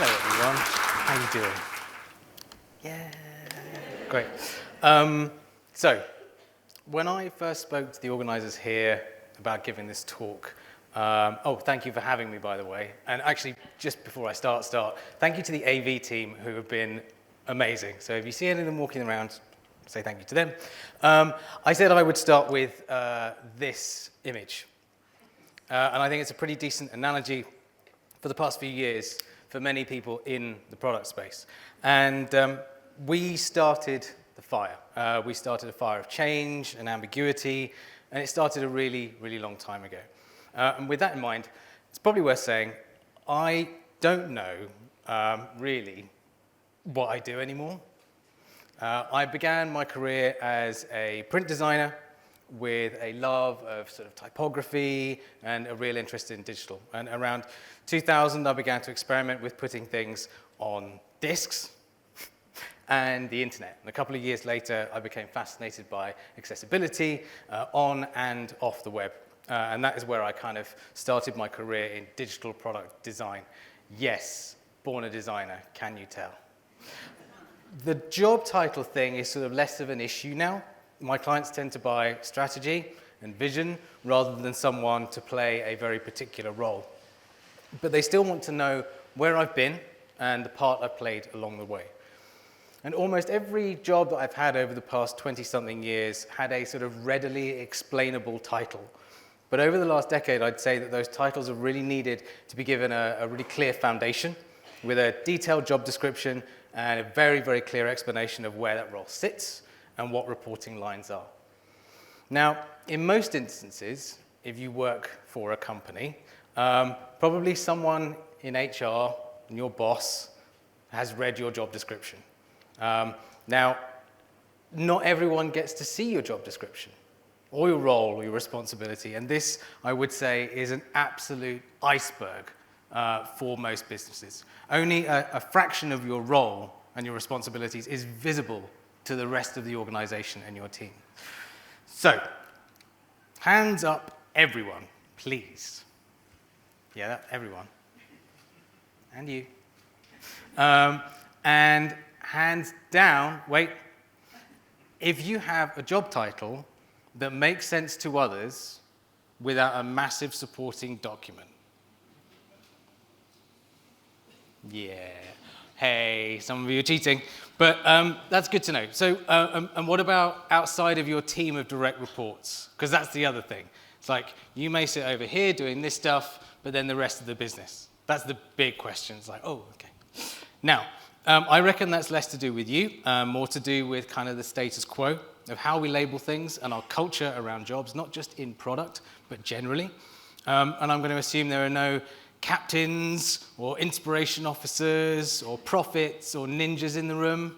Hello, everyone. How you doing? Yeah, great. So, when I first spoke to the organisers here about giving this talk, thank you for having me, by the way. And actually, just before I start, thank you to the AV team who have been amazing. So if you see any of them walking around, say thank you to them. I said I would start with this image. And I think it's a pretty decent analogy for the past few years for many people in the product space. And we started the fire. We started a fire of change and ambiguity, and it started a really, really long time ago. And with that in mind, it's probably worth saying, I don't know really what I do anymore. I began my career as a print designer with a love of sort of typography and a real interest in digital. And around 2000, I began to experiment with putting things on disks and the internet. And a couple of years later, I became fascinated by accessibility on and off the web. And that is where I kind of started my career in digital product design. Yes, born a designer, can you tell? The job title thing is sort of less of an issue now. My clients tend to buy strategy and vision rather than someone to play a very particular role. But they still want to know where I've been and the part I've played along the way. And almost every job that I've had over the past 20-something years had a sort of readily explainable title. But over the last decade, I'd say that those titles have really needed to be given a really clear foundation with a detailed job description and a very, very clear explanation of where that role sits and what reporting lines are. Now, in most instances, if you work for a company, probably someone in HR, your boss, has read your job description. Now, not everyone gets to see your job description, or your role, or your responsibility, and this, I would say, is an absolute iceberg for most businesses. Only a fraction of your role and your responsibilities is visible to the rest of the organization and your team. So, hands up, everyone, please. Yeah, everyone. And you. And hands down, wait, if you have a job title that makes sense to others without a massive supporting document. Yeah. Hey, some of you are cheating, but that's good to know. So, and what about outside of your team of direct reports? Because that's the other thing. It's like, you may sit over here doing this stuff, but then the rest of the business. That's the big question. It's like, oh, okay. Now, I reckon that's less to do with you, more to do with kind of the status quo of how we label things and our culture around jobs, not just in product, but generally. And I'm going to assume there are no captains or inspiration officers or prophets or ninjas in the room.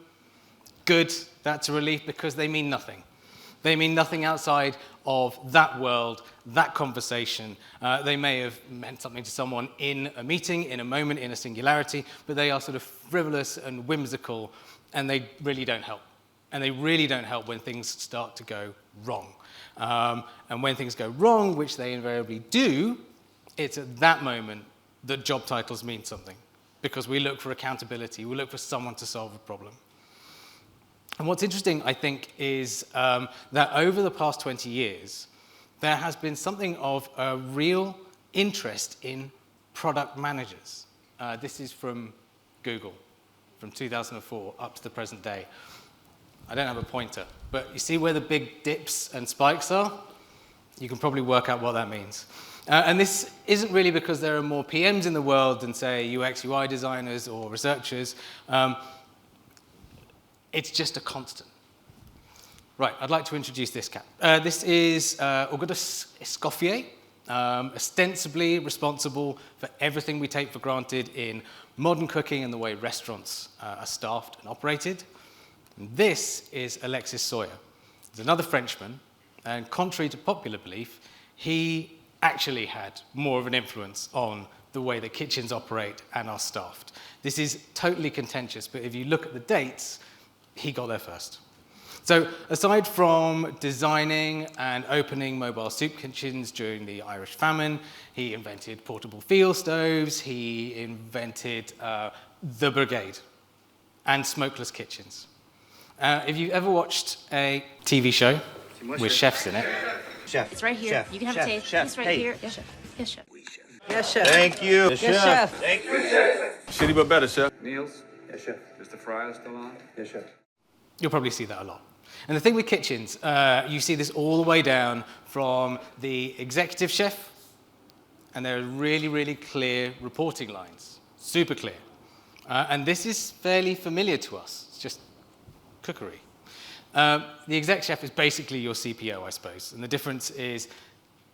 Good, that's a relief because they mean nothing. They mean nothing outside of that world, that conversation. They may have meant something to someone in a meeting, in a moment, in a singularity, but they are sort of frivolous and whimsical, and they really don't help. And they really don't help when things start to go wrong. And when things go wrong, which they invariably do, it's at that moment that job titles mean something, because we look for accountability, we look for someone to solve a problem. And what's interesting, I think, is that over the past 20 years, there has been something of a real interest in product managers. This is from Google, from 2004 up to the present day. I don't have a pointer, but you see where the big dips and spikes are? You can probably work out what that means. And this isn't really because there are more PMs in the world than, say, UX, UI designers or researchers. It's just a constant. Right, I'd like to introduce this cat. This is Augustus Escoffier, ostensibly responsible for everything we take for granted in modern cooking and the way restaurants are staffed and operated. And this is Alexis Sawyer. He's another Frenchman, and contrary to popular belief, he actually had more of an influence on the way that kitchens operate and are staffed. This is totally contentious, but if you look at the dates, he got there first. So aside from designing and opening mobile soup kitchens during the Irish famine, he invented portable fuel stoves, he invented the brigade and smokeless kitchens. If you've ever watched a TV show with chefs in it. Chef. It's right here. Chef. You can have Chef. a taste. Chef. It's right Hey. here. Yes, chef. Yes, chef. Yes, chef. Thank you. Yes, chef. Thank you, chef. Shitty but better, chef. Niels, Yes, chef. is the fryer still on? Yes, chef. You'll probably see that a lot. And the thing with kitchens, you see this all the way down from the executive chef, and there are really, really clear reporting lines, super clear. And this is fairly familiar to us. It's just cookery. The exec chef is basically your CPO, I suppose. And the difference is,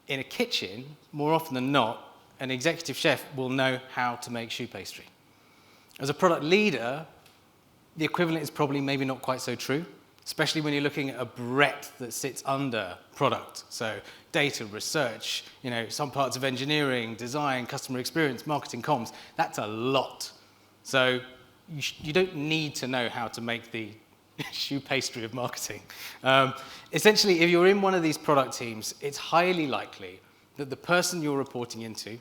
in a kitchen, more often than not, an executive chef will know how to make choux pastry. As a product leader, the equivalent is probably maybe not quite so true, especially when you're looking at a breadth that sits under product. So data, research, some parts of engineering, design, customer experience, marketing, comms, that's a lot. So you don't need to know how to make the choux pastry of marketing. Essentially, if you're in one of these product teams, it's highly likely that the person you're reporting into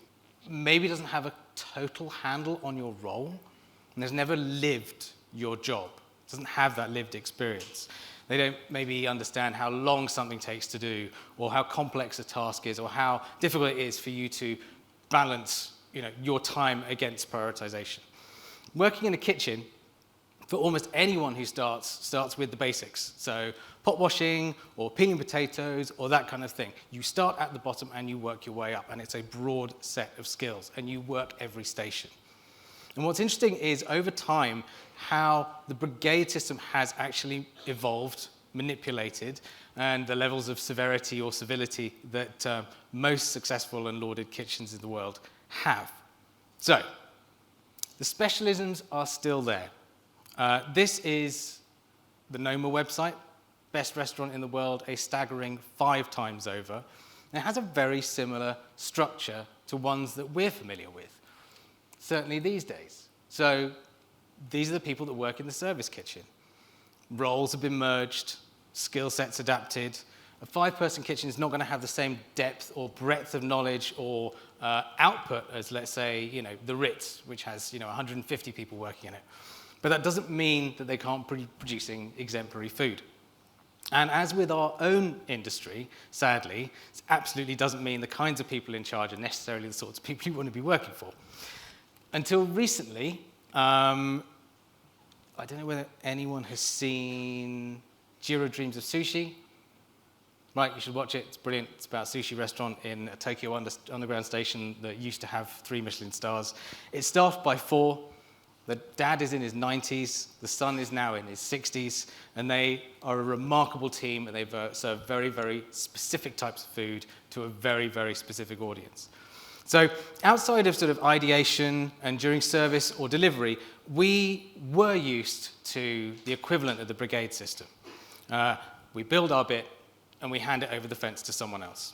maybe doesn't have a total handle on your role and has never lived your job, doesn't have that lived experience. They don't maybe understand how long something takes to do, or how complex a task is, or how difficult it is for you to balance your time against prioritization. Working in a kitchen, for almost anyone who starts with the basics. So pot washing or peeling potatoes or that kind of thing. You start at the bottom and you work your way up, and it's a broad set of skills, and you work every station. And what's interesting is, over time, how the brigade system has actually evolved, manipulated, and the levels of severity or civility that most successful and lauded kitchens in the world have. So, the specialisms are still there. This is the Noma website, best restaurant in the world, a staggering 5 times over. And it has a very similar structure to ones that we're familiar with, certainly these days. So these are the people that work in the service kitchen. Roles have been merged, skill sets adapted. A 5-person kitchen is not going to have the same depth or breadth of knowledge or output as, let's say, the Ritz, which has 150 people working in it. But that doesn't mean that they can't be producing exemplary food. And as with our own industry, sadly, it absolutely doesn't mean the kinds of people in charge are necessarily the sorts of people you want to be working for. Until recently, I don't know whether anyone has seen Jiro Dreams of Sushi. Right, you should watch it. It's brilliant. It's about a sushi restaurant in a Tokyo underground station that used to have 3 Michelin stars. It's staffed by 4. The dad is in his 90s, the son is now in his 60s, and they are a remarkable team, and they serve very, very specific types of food to a very, very specific audience. So outside of sort of ideation and during service or delivery, we were used to the equivalent of the brigade system. We build our bit, and we hand it over the fence to someone else.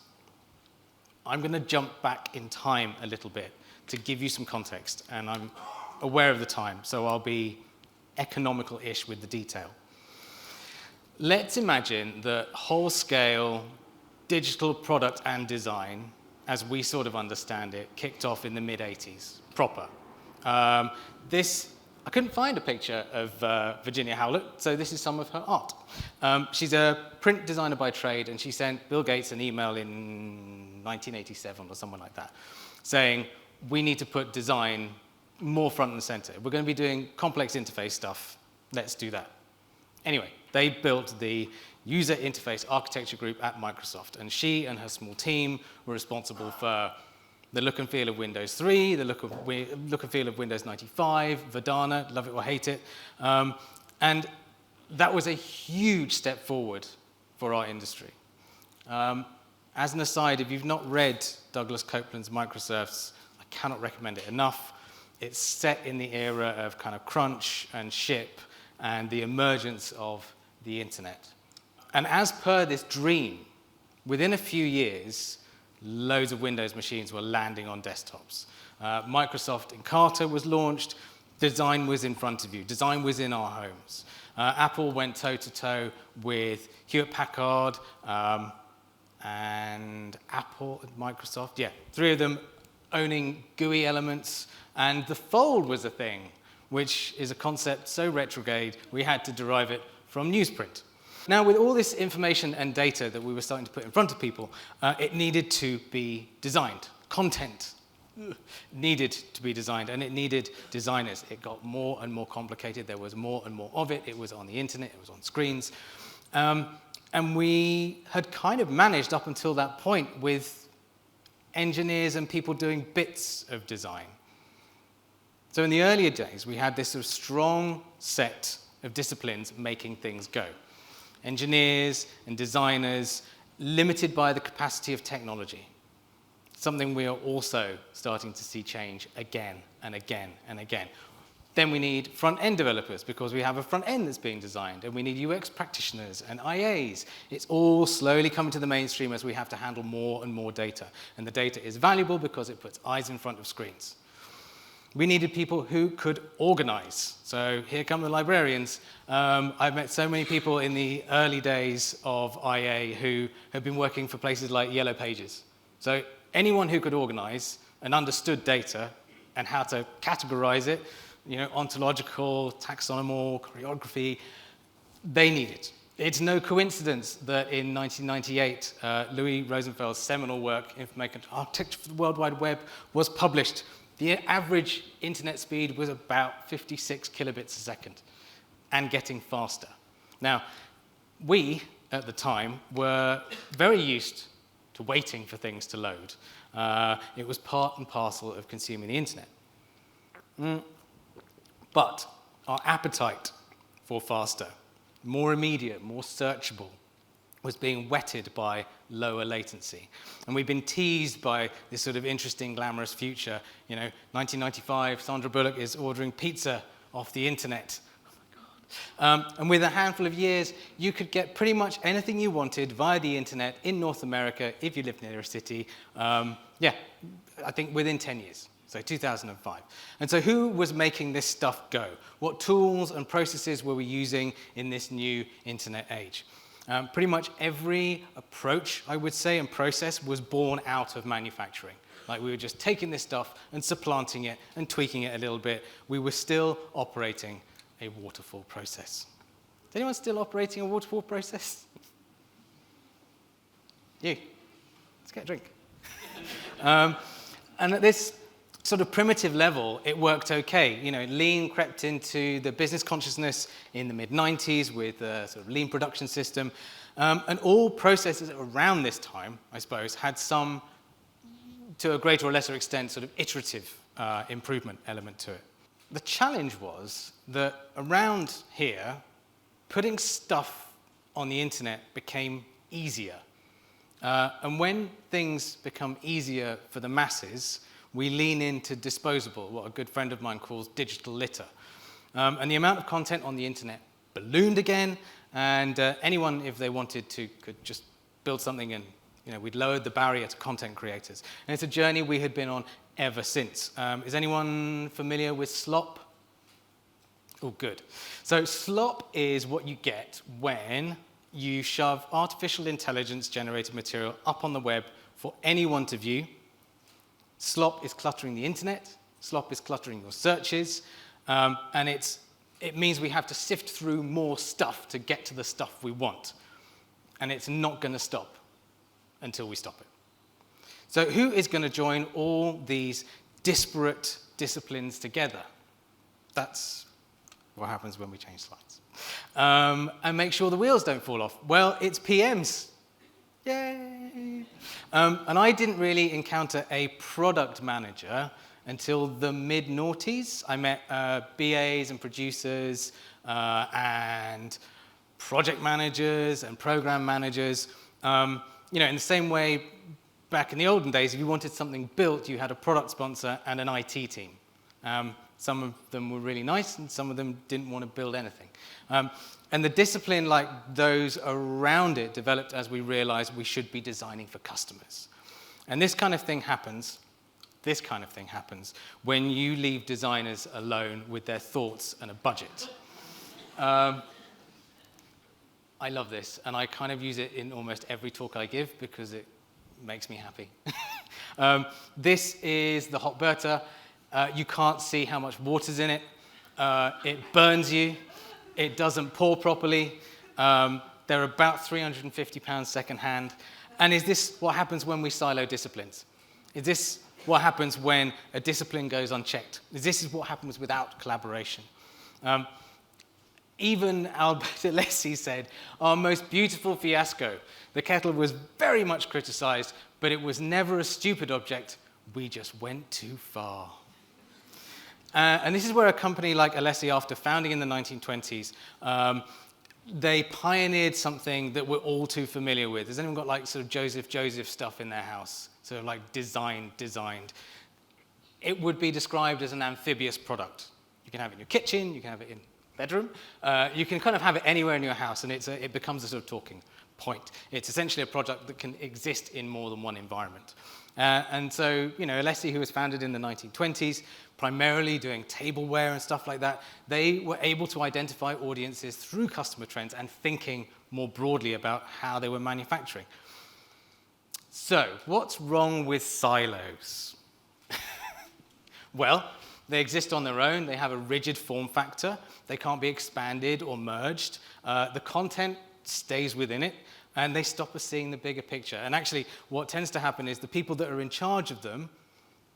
I'm going to jump back in time a little bit to give you some context, and I'm aware of the time, so I'll be economical-ish with the detail. Let's imagine that whole-scale digital product and design, as we sort of understand it, kicked off in the mid-'80s, proper. I couldn't find a picture of Virginia Howlett, so this is some of her art. She's a print designer by trade, and she sent Bill Gates an email in 1987 or something like that, saying, we need to put design more front and center. We're going to be doing complex interface stuff. Let's do that. Anyway, they built the user interface architecture group at Microsoft, and she and her small team were responsible for the look and feel of Windows 3, the look and feel of Windows 95, Verdana, love it or hate it. And that was a huge step forward for our industry. As an aside, if you've not read Douglas Copeland's Microserfs, I cannot recommend it enough. It's set in the era of kind of crunch and ship and the emergence of the internet. And as per this dream, within a few years, loads of Windows machines were landing on desktops. Microsoft Encarta was launched. Design was in front of you. Design was in our homes. Apple went toe-to-toe with Hewlett-Packard and Apple and Microsoft. Yeah, 3 of them owning GUI elements. And the fold was a thing, which is a concept so retrograde we had to derive it from newsprint. Now, with all this information and data that we were starting to put in front of people, it needed to be designed. Content needed to be designed, and it needed designers. It got more and more complicated. There was more and more of it. It was on the internet. It was on screens. And we had kind of managed up until that point with engineers and people doing bits of design. So in the earlier days, we had this sort of strong set of disciplines making things go. Engineers and designers, limited by the capacity of technology. Something we are also starting to see change again and again and again. Then we need front-end developers because we have a front end that's being designed, and we need UX practitioners and IAs. It's all slowly coming to the mainstream as we have to handle more and more data. And the data is valuable because it puts eyes in front of screens. We needed people who could organize. So here come the librarians. I've met so many people in the early days of IA who have been working for places like Yellow Pages. So anyone who could organize and understood data and how to categorize it, ontological, taxonomal, choreography, they need it. It's no coincidence that in 1998, Louis Rosenfeld's seminal work, Information Architecture for the World Wide Web, was published. The average internet speed was about 56 kilobits a second and getting faster. Now, we, at the time, were very used to waiting for things to load. It was part and parcel of consuming the internet. But our appetite for faster, more immediate, more searchable, was being whetted by lower latency. And we've been teased by this sort of interesting, glamorous future. 1995, Sandra Bullock is ordering pizza off the internet. And with a handful of years, you could get pretty much anything you wanted via the internet in North America if you lived near a city. I think within 10 years. So 2005. And so who was making this stuff go? What tools and processes were we using in this new internet age? Pretty much every approach, I would say, and process was born out of manufacturing. Like we were just taking this stuff and supplanting it and tweaking it a little bit. We were still operating a waterfall process. Is anyone still operating a waterfall process? You. Let's get a drink. And at this sort of primitive level, it worked okay. Lean crept into the business consciousness in the mid-90s with the sort of lean production system. And all processes around this time, I suppose, had some, to a greater or lesser extent, sort of iterative improvement element to it. The challenge was that around here, putting stuff on the internet became easier. And when things become easier for the masses, we lean into disposable, what a good friend of mine calls digital litter. And the amount of content on the internet ballooned again, and anyone, if they wanted to, could just build something, and we'd lowered the barrier to content creators. And it's a journey we had been on ever since. Is anyone familiar with slop? Oh, good. So slop is what you get when you shove artificial intelligence-generated material up on the web for anyone to view. Slop is cluttering the internet. Slop is cluttering your searches. And it means we have to sift through more stuff to get to the stuff we want. And it's not going to stop until we stop it. So who is going to join all these disparate disciplines together? That's what happens when we change slides. And make sure the wheels don't fall off. Well, it's PMs. Yay! And I didn't really encounter a product manager until the mid-noughties. I met BAs and producers and project managers and program managers. In the same way, back in the olden days, if you wanted something built, you had a product sponsor and an IT team. Some of them were really nice, and some of them didn't want to build anything. And the discipline, like those around it, developed as we realized we should be designing for customers. And this kind of thing happens when you leave designers alone with their thoughts and a budget. I love this, and I kind of use it in almost every talk I give because it makes me happy. This is the hot burter. You can't see how much water's in it. It burns you. It doesn't pour properly. They're about £350 second-hand. And is this what happens when we silo disciplines? Is this what happens when a discipline goes unchecked? Is this what happens without collaboration? Even Alexis said, our most beautiful fiasco. The kettle was very much criticized, but it was never a stupid object. We just went too far. And this is where a company like Alexis, after founding in the 1920s, they pioneered something that we're all too familiar with. Has anyone got like sort of Joseph stuff in their house? Sort of like designed. It would be described as an amphibious product. You can have it in your kitchen, you can have it in bedroom. You can kind of have it anywhere in your house, and it becomes a sort of talking point. It's essentially a product that can exist in more than one environment. And so, Alexis, who was founded in the 1920s, primarily doing tableware and stuff like that, they were able to identify audiences through customer trends and thinking more broadly about how they were manufacturing. So, what's wrong with silos? Well, they exist on their own. They have a rigid form factor. They can't be expanded or merged. The content stays within it, and they stop us seeing the bigger picture. And actually, what tends to happen is the people that are in charge of them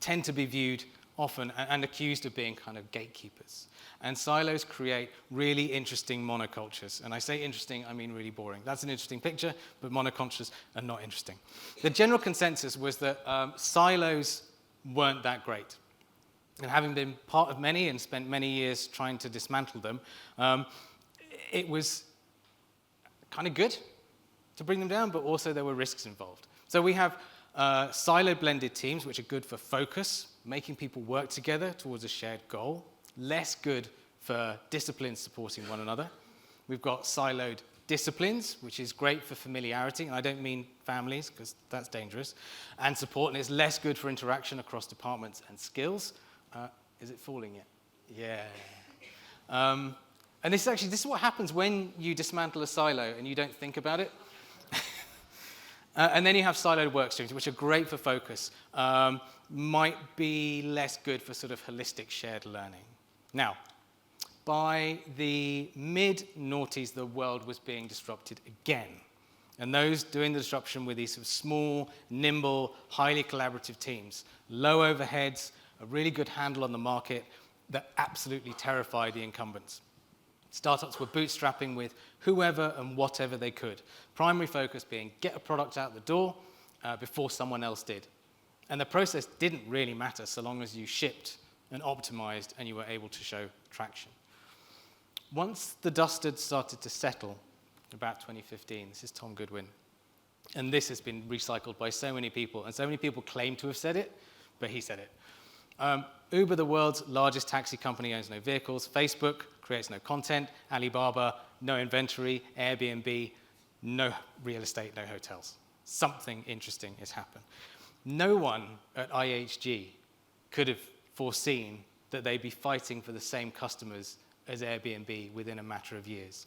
tend to be viewed often and accused of being kind of gatekeepers. And silos create really interesting monocultures. And I say interesting, I mean really boring. That's an interesting picture, but monocultures are not interesting. The general consensus was that silos weren't that great. And having been part of many and spent many years trying to dismantle them, it was kind of good to bring them down, but also there were risks involved. So we have siloed blended teams, which are good for focus, making people work together towards a shared goal, less good for disciplines supporting one another. We've got siloed disciplines, which is great for familiarity, and I don't mean families, because that's dangerous, and support, and it's less good for interaction across departments and skills. Is it falling yet? Yeah. And this is what happens when you dismantle a silo and you don't think about it. And then you have siloed work streams, which are great for focus, might be less good for sort of holistic shared learning. Now, by the mid-noughties, the world was being disrupted again. And those doing the disruption were these sort of small, nimble, highly collaborative teams, low overheads, a really good handle on the market that absolutely terrified the incumbents. Startups were bootstrapping with whoever and whatever they could. Primary focus being get a product out the door before someone else did. And the process didn't really matter so long as you shipped and optimized and you were able to show traction. Once the dust had started to settle, about 2015, this is Tom Goodwin, and this has been recycled by so many people, and so many people claim to have said it, but he said it. Uber, the world's largest taxi company, owns no vehicles. Facebook creates no content. Alibaba, no inventory. Airbnb, no real estate, no hotels. Something interesting has happened. No one at IHG could have foreseen that they'd be fighting for the same customers as Airbnb within a matter of years.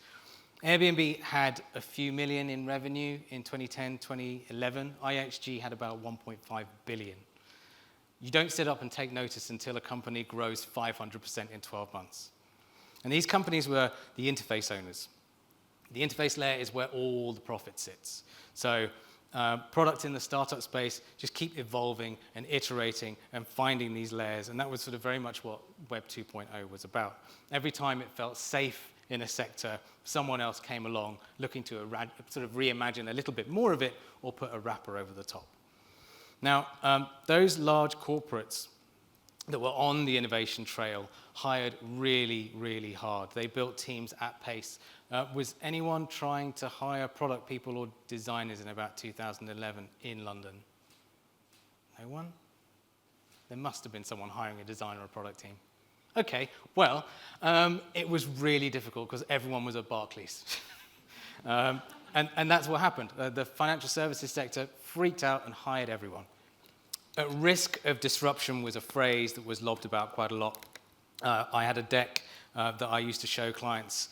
Airbnb had a few million in revenue in 2010, 2011. IHG had about 1.5 billion. You don't sit up and take notice until a company grows 500% in 12 months. And these companies were the interface owners. The interface layer is where all the profit sits. So products in the startup space just keep evolving and iterating and finding these layers. And that was sort of very much what Web 2.0 was about. Every time it felt safe in a sector, someone else came along looking to sort of reimagine a little bit more of it or put a wrapper over the top. Now, those large corporates that were on the innovation trail hired really, really hard. They built teams at pace. Was anyone trying to hire product people or designers in about 2011 in London? No one? There must have been someone hiring a designer or a product team. Okay, well, it was really difficult because everyone was at Barclays. And that's what happened. The financial services sector freaked out and hired everyone. At risk of disruption was a phrase that was lobbed about quite a lot. I had a deck that I used to show clients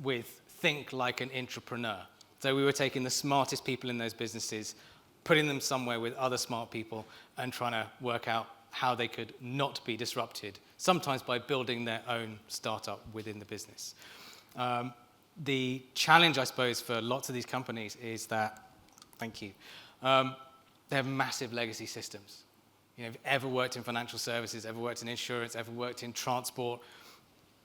with think like an entrepreneur. So we were taking the smartest people in those businesses, putting them somewhere with other smart people and trying to work out how they could not be disrupted, sometimes by building their own startup within the business. The challenge, I suppose, for lots of these companies is that, thank you, they have massive legacy systems. You know, if you've ever worked in financial services, ever worked in insurance, ever worked in transport,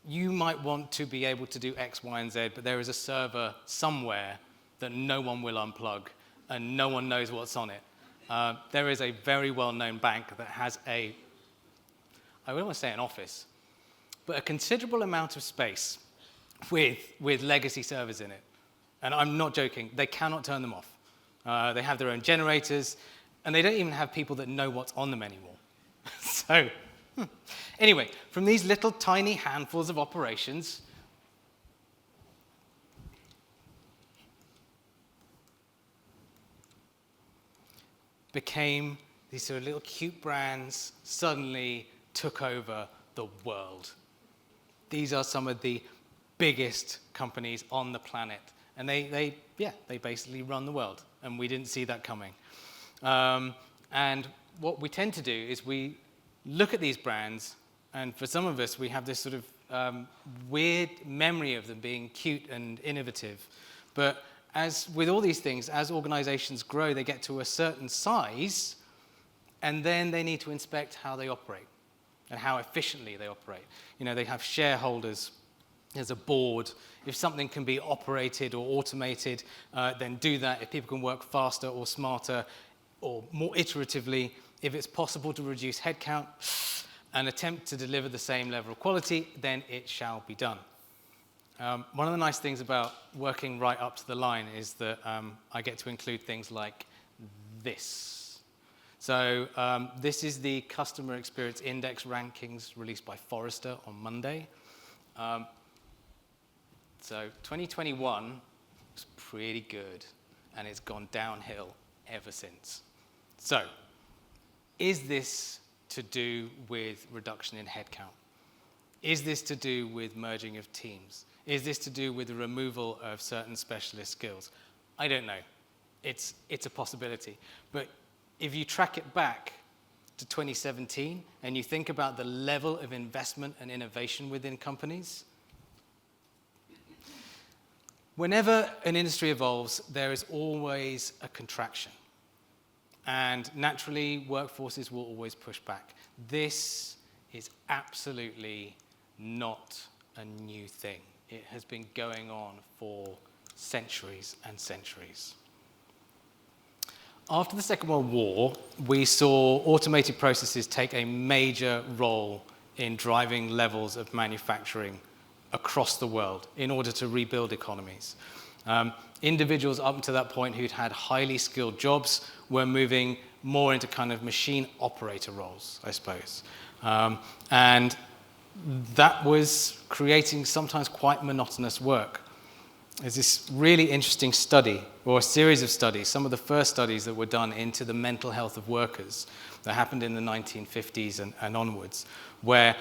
you might want to be able to do X, Y, and Z, but there is a server somewhere that no one will unplug, and no one knows what's on it. There is a very well-known bank that has I wouldn't want to say an office, but a considerable amount of space with legacy servers in it. And I'm not joking, they cannot turn them off. They have their own generators, and they don't even have people that know what's on them anymore. So, anyway, from these little tiny handfuls of operations, became these sort of little cute brands suddenly took over the world. These are some of the biggest companies on the planet. And they basically run the world. And we didn't see that coming. And what we tend to do is we look at these brands, and for some of us, we have this sort of weird memory of them being cute and innovative. But as with all these things, as organizations grow, they get to a certain size, and then they need to inspect how they operate and how efficiently they operate. You know, they have shareholders. There's a board. If something can be operated or automated, then do that. If people can work faster or smarter or more iteratively, if it's possible to reduce headcount and attempt to deliver the same level of quality, then it shall be done. One of the nice things about working right up to the line is that I get to include things like this. So this is the Customer Experience Index rankings released by Forrester on Monday. So 2021 was pretty good, and it's gone downhill ever since. So is this to do with reduction in headcount? Is this to do with merging of teams? Is this to do with the removal of certain specialist skills? I don't know. It's a possibility. But if you track it back to 2017 and you think about the level of investment and innovation within companies, whenever an industry evolves, there is always a contraction. And naturally, workforces will always push back. This is absolutely not a new thing. It has been going on for centuries and centuries. After the Second World War, we saw automated processes take a major role in driving levels of manufacturing across the world in order to rebuild economies. Individuals up to that point who'd had highly skilled jobs were moving more into kind of machine operator roles, I suppose. And that was creating sometimes quite monotonous work. There's this really interesting study, or a series of studies, some of the first studies that were done into the mental health of workers that happened in the 1950s and onwards, where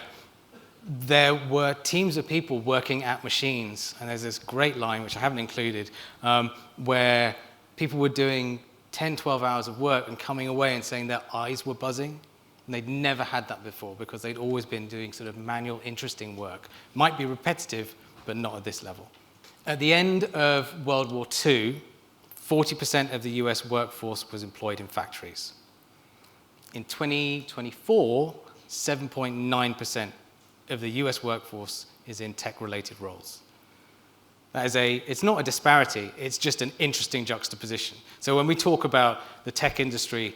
there were teams of people working at machines, and there's this great line, which I haven't included, where people were doing 10, 12 hours of work and coming away and saying their eyes were buzzing. And they'd never had that before because they'd always been doing sort of manual, interesting work. Might be repetitive, but not at this level. At the end of World War II, 40% of the US workforce was employed in factories. In 2024, 7.9% of the US workforce is in tech-related roles. That is it's not a disparity, it's just an interesting juxtaposition. So when we talk about the tech industry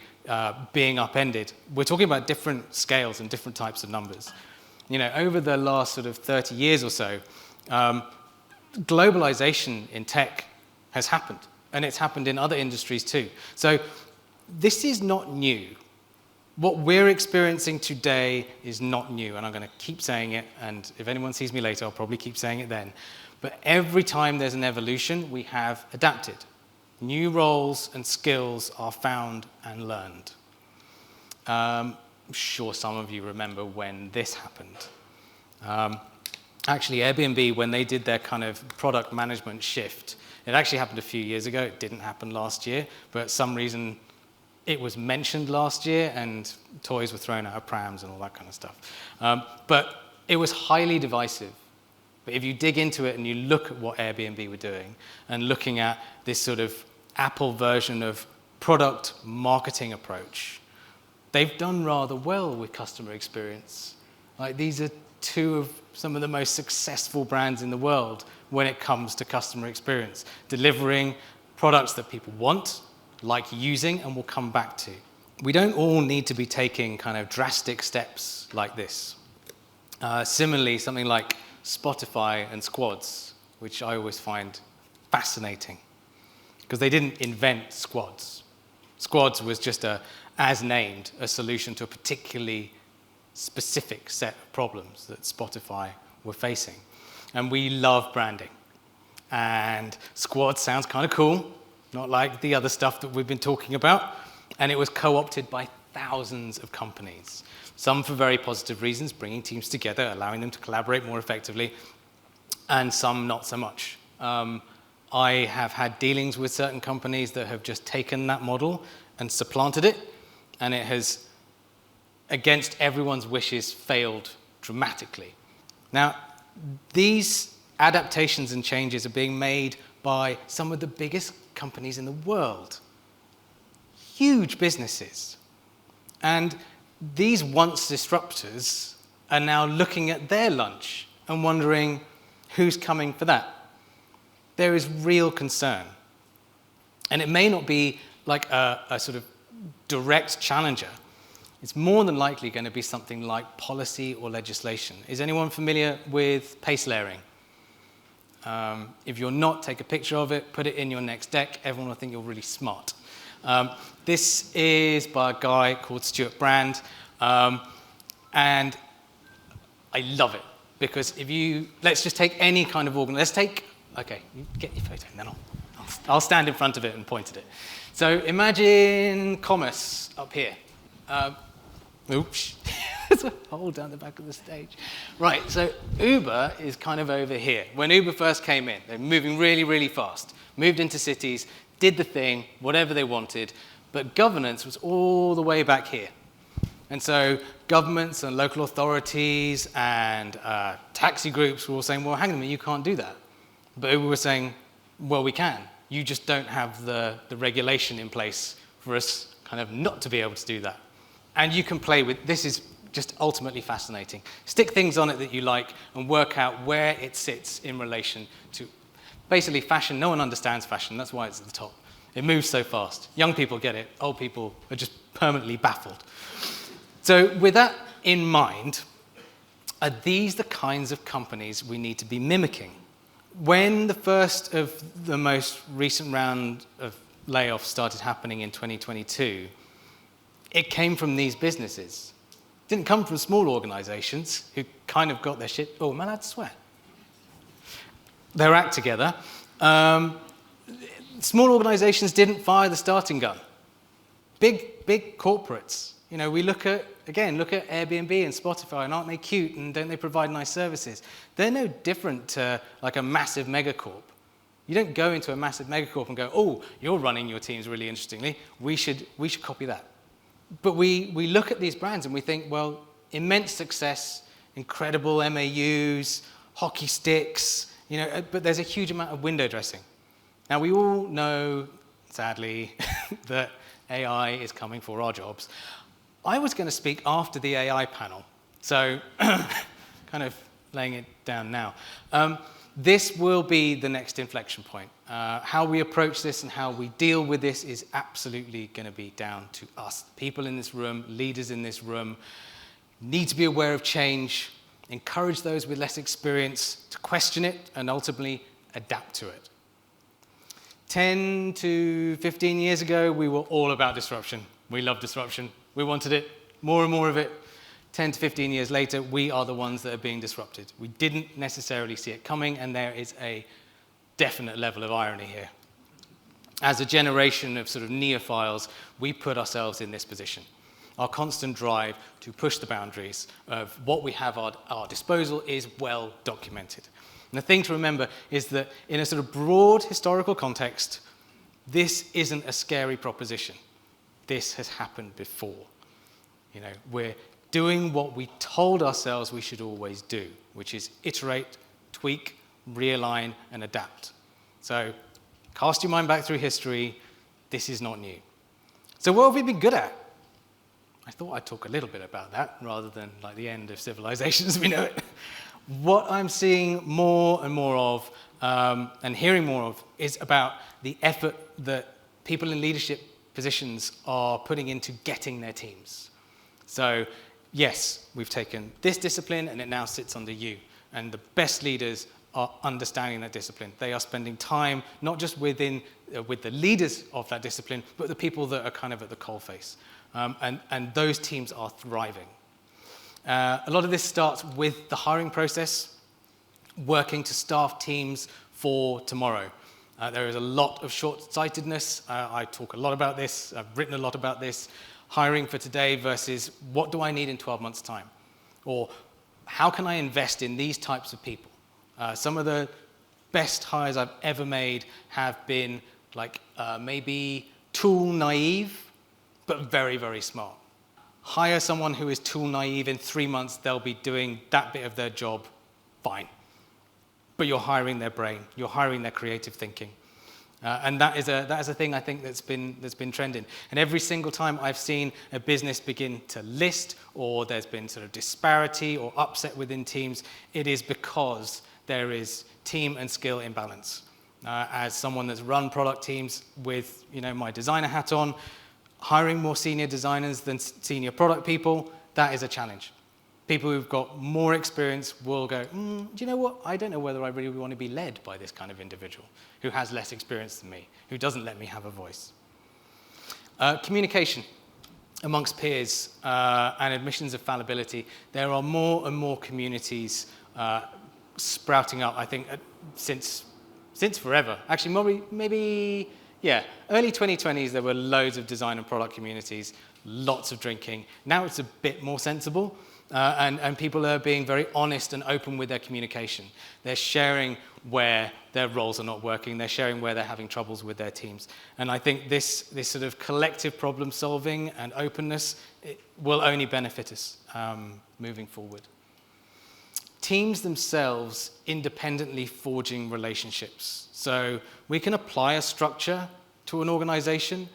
being upended, we're talking about different scales and different types of numbers. You know, over the last sort of 30 years or so, globalization in tech has happened, and it's happened in other industries too. So this is not new. What we're experiencing today is not new, and I'm going to keep saying it, and if anyone sees me later, I'll probably keep saying it then. But every time there's an evolution, we have adapted. New roles and skills are found and learned. I'm sure some of you remember when this happened. Actually, Airbnb, when they did their kind of product management shift, it actually happened a few years ago. It didn't happen last year, but for some reason, it was mentioned last year, and toys were thrown out of prams and all that kind of stuff. But it was highly divisive. But if you dig into it and you look at what Airbnb were doing and looking at this sort of Apple version of product marketing approach, they've done rather well with customer experience. Like, these are two of some of the most successful brands in the world when it comes to customer experience, delivering products that people want, like using, and will come back to. We don't all need to be taking kind of drastic steps like this. Similarly, something like Spotify and squads, which I always find fascinating, because they didn't invent squads. Squads was just as named, a solution to a particularly specific set of problems that Spotify were facing. And we love branding. And squad sounds kind of cool, not like the other stuff that we've been talking about. And it was co-opted by thousands of companies. Some for very positive reasons, bringing teams together, allowing them to collaborate more effectively, and some not so much. I have had dealings with certain companies that have just taken that model and supplanted it, and it has, against everyone's wishes, failed dramatically. Now, these adaptations and changes are being made by some of the biggest companies in the world. Huge businesses. And these once disruptors are now looking at their lunch and wondering who's coming for that. There is real concern. And it may not be like a sort of direct challenger. It's more than likely going to be something like policy or legislation. Is anyone familiar with pace layering? If you're not, take a picture of it, put it in your next deck. Everyone will think you're really smart. This is by a guy called Stuart Brand, and I love it, because let's just take any kind of okay, you get your photo, and then I'll stand in front of it and point at it. So imagine commerce up here. Oops, there's a hole down the back of the stage. Right, so Uber is kind of over here. When Uber first came in, they're moving really, really fast, moved into cities, did the thing, whatever they wanted, but governance was all the way back here. And so governments and local authorities and taxi groups were all saying, well, hang on a minute, you can't do that. But Uber was saying, well, we can. You just don't have the regulation in place for us kind of not to be able to do that. And you can play with, this is just ultimately fascinating. Stick things on it that you like and work out where it sits in relation to, basically, fashion. No one understands fashion, that's why it's at the top. It moves so fast. Young people get it, old people are just permanently baffled. So with that in mind, are these the kinds of companies we need to be mimicking? When the first of the most recent round of layoffs started happening in 2022, it came from these businesses. It didn't come from small organizations who kind of got their shit, oh, am I allowed to swear? Their act together. Small organizations didn't fire the starting gun. Big corporates. You know, we look at Airbnb and Spotify, and aren't they cute, and don't they provide nice services? They're no different to like a massive megacorp. You don't go into a massive megacorp and go, oh, you're running your teams really interestingly, we should copy that. But we look at these brands and we think, well, immense success, incredible MAUs, hockey sticks, you know, but there's a huge amount of window dressing. Now, we all know, sadly, that AI is coming for our jobs. I was going to speak after the AI panel, so kind of laying it down now. This will be the next inflection point. How we approach this and how we deal with this is absolutely going to be down to us. People in this room, leaders in this room, need to be aware of change, encourage those with less experience to question it and ultimately adapt to it. 10 to 15 years ago, we were all about disruption. We loved disruption. We wanted it, more and more of it. 10 to 15 years later, we are the ones that are being disrupted. We didn't necessarily see it coming, and there is a definite level of irony here. As a generation of sort of neophiles, we put ourselves in this position. Our constant drive to push the boundaries of what we have at our disposal is well documented. And the thing to remember is that in a sort of broad historical context, this isn't a scary proposition. this has happened before. You know, we're doing what we told ourselves we should always do, which is iterate, tweak, realign, and adapt. So cast your mind back through history. This is not new. So what have we been good at? I thought I'd talk a little bit about that rather than like the end of civilization as we know it. What I'm seeing more and more of and hearing more of is about the effort that people in leadership positions are putting into getting their teams. So yes, we've taken this discipline and it now sits under you. And the best leaders are understanding that discipline. They are spending time not just with the leaders of that discipline, but the people that are kind of at the coalface. And those teams are thriving. A lot of this starts with the hiring process, working to staff teams for tomorrow. There is a lot of short-sightedness. I talk a lot about this. I've written a lot about this. Hiring for today versus what do I need in 12 months' time? Or how can I invest in these types of people? Some of the best hires I've ever made have been like maybe tool naive, but very, very smart. Hire someone who is tool naive. In 3 months, they'll be doing that bit of their job fine. But you're hiring their brain. You're hiring their creative thinking. And that is a thing I think that's been trending. And every single time I've seen a business begin to list, or there's been sort of disparity or upset within teams, it is because there is team and skill imbalance. As someone that's run product teams with my designer hat on, hiring more senior designers than senior product people, that is a challenge. People who've got more experience will go, do you know what? I don't know whether I really want to be led by this kind of individual who has less experience than me, who doesn't let me have a voice. Communication amongst peers and admissions of fallibility. There are more and more communities sprouting up, I think, since forever. Actually, maybe early 2020s, there were loads of design and product communities, lots of drinking. Now it's a bit more sensible. And people are being very honest and open with their communication. They're sharing where their roles are not working. They're sharing where they're having troubles with their teams. And I think this sort of collective problem solving and openness will only benefit us moving forward. Teams themselves independently forging relationships. So we can apply a structure to an organization,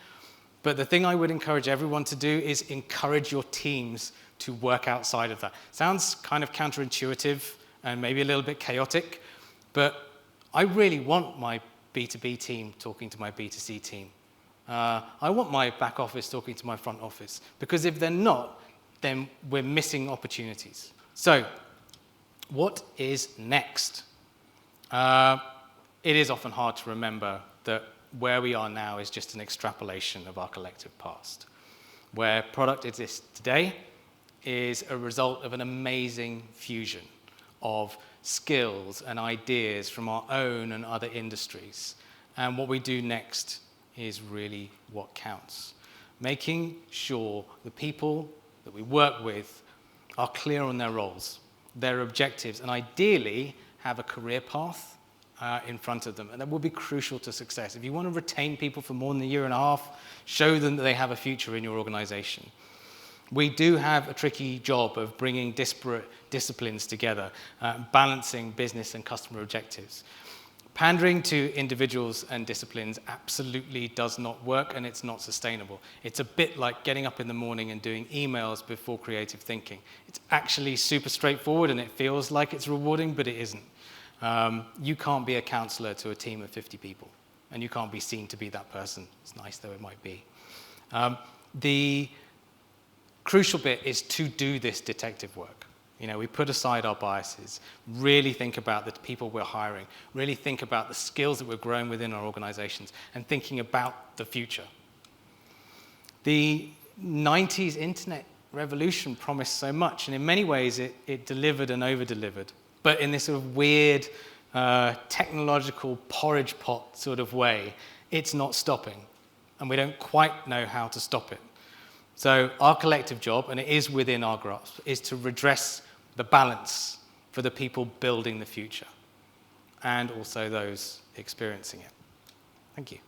but the thing I would encourage everyone to do is encourage your teams to work outside of that. Sounds kind of counterintuitive and maybe a little bit chaotic, but I really want my B2B team talking to my B2C team. I want my back office talking to my front office, because if they're not, then we're missing opportunities. So, what is next? It is often hard to remember that where we are now is just an extrapolation of our collective past. Where product exists today is a result of an amazing fusion of skills and ideas from our own and other industries. And what we do next is really what counts. Making sure the people that we work with are clear on their roles, their objectives, and ideally have a career path in front of them. And that will be crucial to success. If you want to retain people for more than a year and a half, show them that they have a future in your organization. We do have a tricky job of bringing disparate disciplines together, balancing business and customer objectives. Pandering to individuals and disciplines absolutely does not work, and it's not sustainable. It's a bit like getting up in the morning and doing emails before creative thinking. It's actually super straightforward, and it feels like it's rewarding, but it isn't. You can't be a counselor to a team of 50 people, and you can't be seen to be that person, as nice though it might be. The crucial bit is to do this detective work. We put aside our biases, really think about the people we're hiring, really think about the skills that we're growing within our organizations, and thinking about the future. The 90s internet revolution promised so much, and in many ways it delivered and over-delivered, but in this sort of weird technological porridge pot sort of way, it's not stopping, and we don't quite know how to stop it. So our collective job, and it is within our grasp, is to redress the balance for the people building the future and also those experiencing it. Thank you.